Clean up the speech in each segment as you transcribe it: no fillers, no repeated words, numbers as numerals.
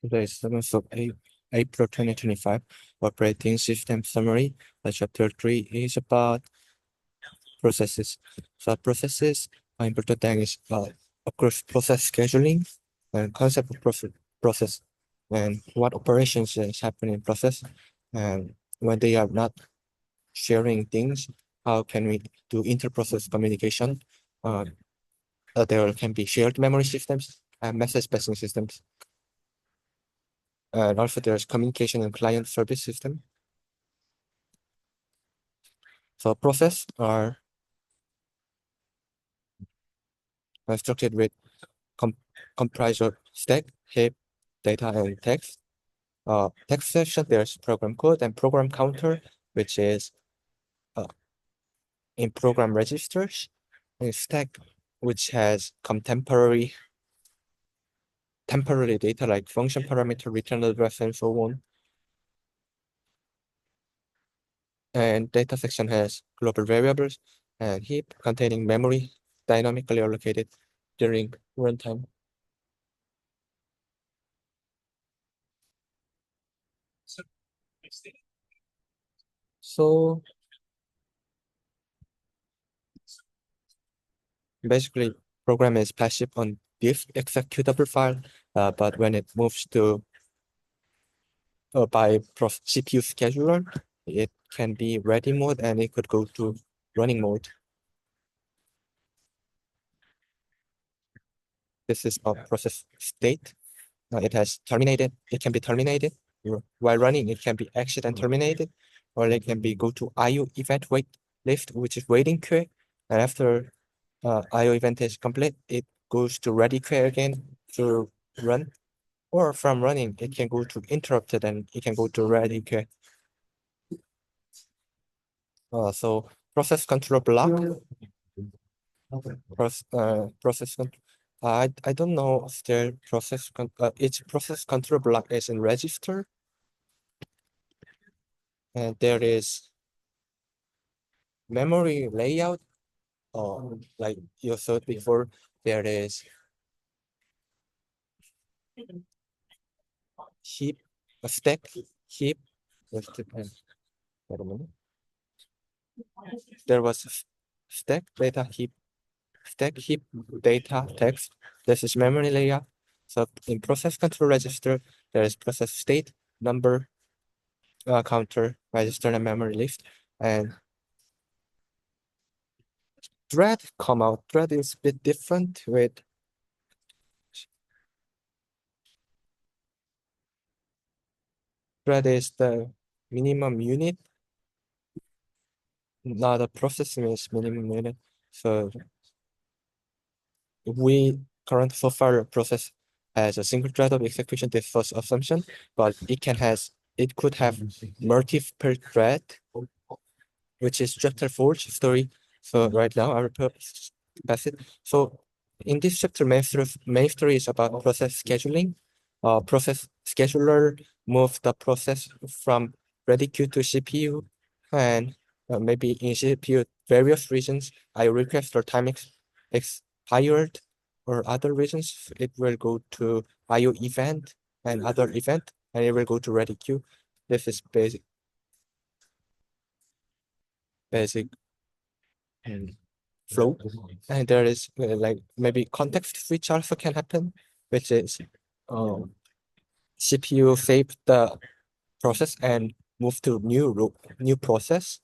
Today is 7th of April 2025. Operating system summary. Chapter 3 is about processes. So processes are important thing is of course process scheduling and concept of process and what operations is happening in process, and when they are not sharing things, how can we do inter-process communication? There can be shared memory systems and message passing systems. And also there's communication and client service system. So process are structured with comprised of stack, heap, data, and text. Text section, there's program code and program counter, which is in program registers, and stack, which has temporary data like function parameter, return address, and so on. And data section has global variables and heap containing memory dynamically allocated during runtime. So basically, program is passive on diff executable file, but when it moves to by CPU scheduler, it can be ready mode and it could go to running mode. This is a process state. It has terminated. It can be terminated while running. It can be exit and terminated, or it can be go to IO event wait list, which is waiting queue, and after IO event is complete, it goes to ready queue again to run, or from running, it can go to interrupted and it can go to ready queue. So process control block. Process control. I don't know if their each process control block is in register, and there is memory layout. Like you said before, there is heap, a stack, heap. Just wait a minute. There was a stack, data, heap, stack, heap, data, text. This is memory layout. So in process control register, there is process state, number, counter, register, and memory list. And thread come out. Thread is a bit different with thread is the minimum unit. Now the processing is minimum unit. So we current so far process as a single thread of execution, this first assumption, but it could have multiple thread, which is chapter 4 story. So right now I will pass it. So in this chapter, main story is about process scheduling. Process scheduler move the process from ready queue to CPU, and maybe in CPU various reasons I request or time expired or other reasons, it will go to IO event and other event, and it will go to ready queue. This is basic flow, and there is like maybe context switch also can happen, which is CPU save the process and move to new process.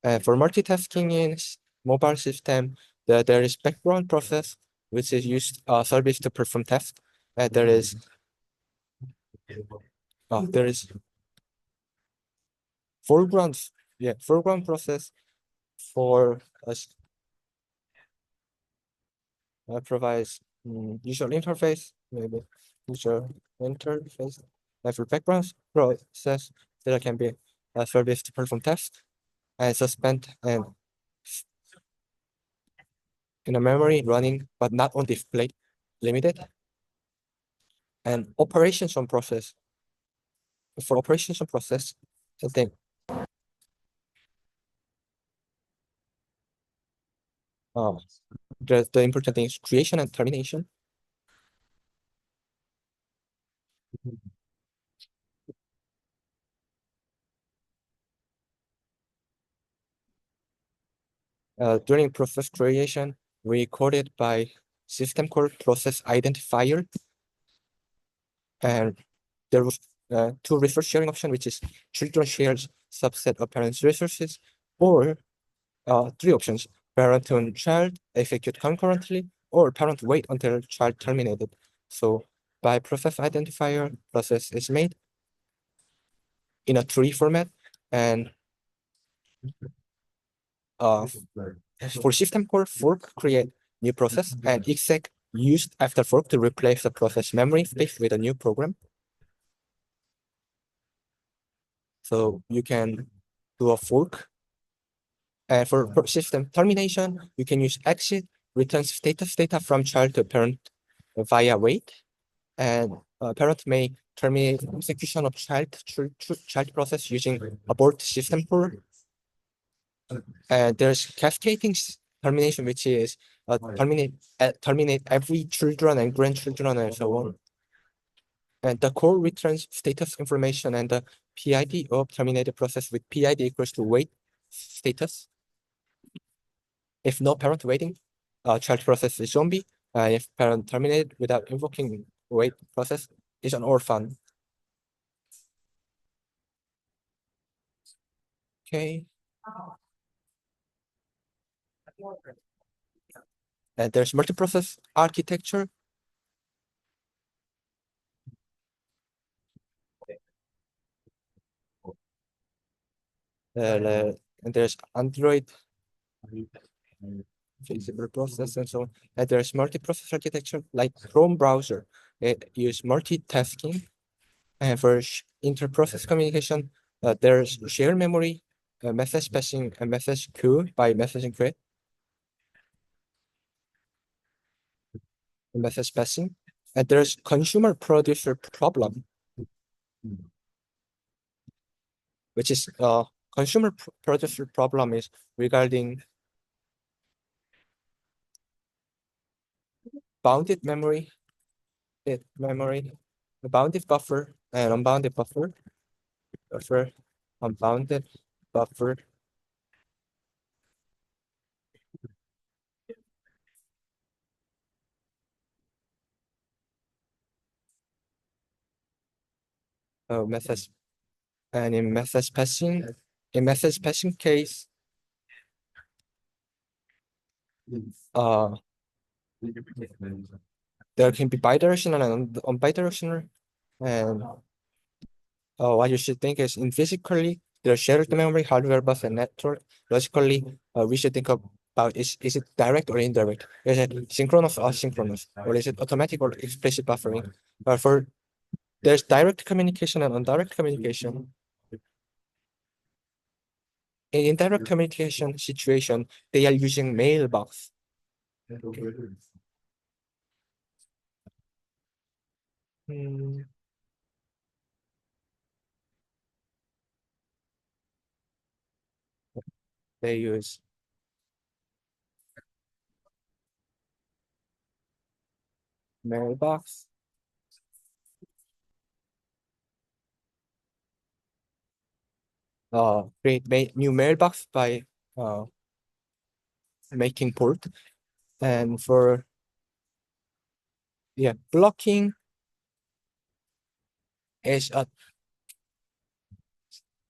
For multitasking in mobile system, there is background process which is used service to perform tasks. There is foreground process for us provides user interface, maybe user interface. For background process, there can be a service to perform tasks and suspend and in a memory running, but not on display, limited. And operations on process. For operations on process, I think The important thing is creation and termination. During process creation, we code it by system called process identifier, and there was two resource sharing option, which is children shares subset of parents' resources, or three options: parent and child execute concurrently, or parent wait until child terminated. So by process identifier, process is made in a tree format, and uh, for system call, fork create new process, and exec used after fork to replace the process memory space with a new program. So you can do a fork. And for system termination, you can use exit, returns status data from child to parent via wait, and parent may terminate execution of child process using abort system call. And there's cascading termination, which is terminate every children and grandchildren and so on. And the core returns status information and the PID of terminated process with PID equals to wait status. If no parent waiting, child process is zombie. If parent terminated without invoking wait process is an orphan. Okay. And there's multiprocess architecture. And there's Android feasible process and so on. And there's multiprocess architecture like Chrome browser. It use multitasking. And for inter-process communication, there's shared memory, message passing, and message queue by messaging create, message passing. And there's consumer producer problem, which is consumer producer problem is regarding bounded memory, bounded buffer, and unbounded buffer, unbounded buffer. Message, and in message passing case, uh, there can be bidirectional and bidirectional, and what you should think is in physically, there's shared memory, hardware bus, and network. Logically, we should think about is it direct or indirect? Is it synchronous or asynchronous? Or is it automatic or explicit buffering? For there's direct communication and indirect communication. In indirect communication situation, they are using mailbox. Hmm, they use mailbox. Create new mailbox by making port. And for blocking is a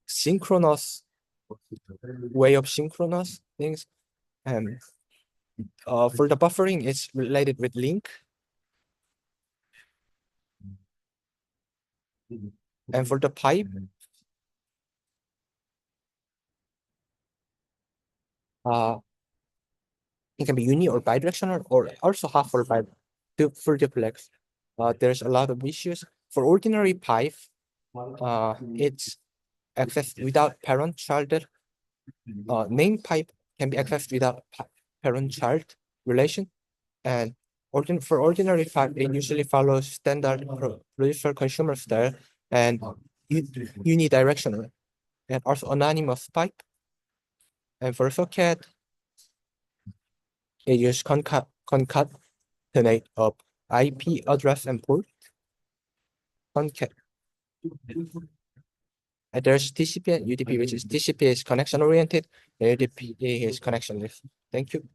synchronous way of synchronous things. And for the buffering, it's related with link. And for the pipe, uh, it can be uni or bidirectional or also half or bi for duplex. There's a lot of issues. For ordinary pipe, it's accessed without parent-child. Name pipe can be accessed without parent-child relation. And for ordinary pipe, it usually follows standard producer consumer style and unidirectional, and also anonymous pipe. And for socket, It uses concatenate of IP address and port. Concat. And there's TCP and UDP, which is TCP is connection oriented, and UDP is connectionless. Thank you.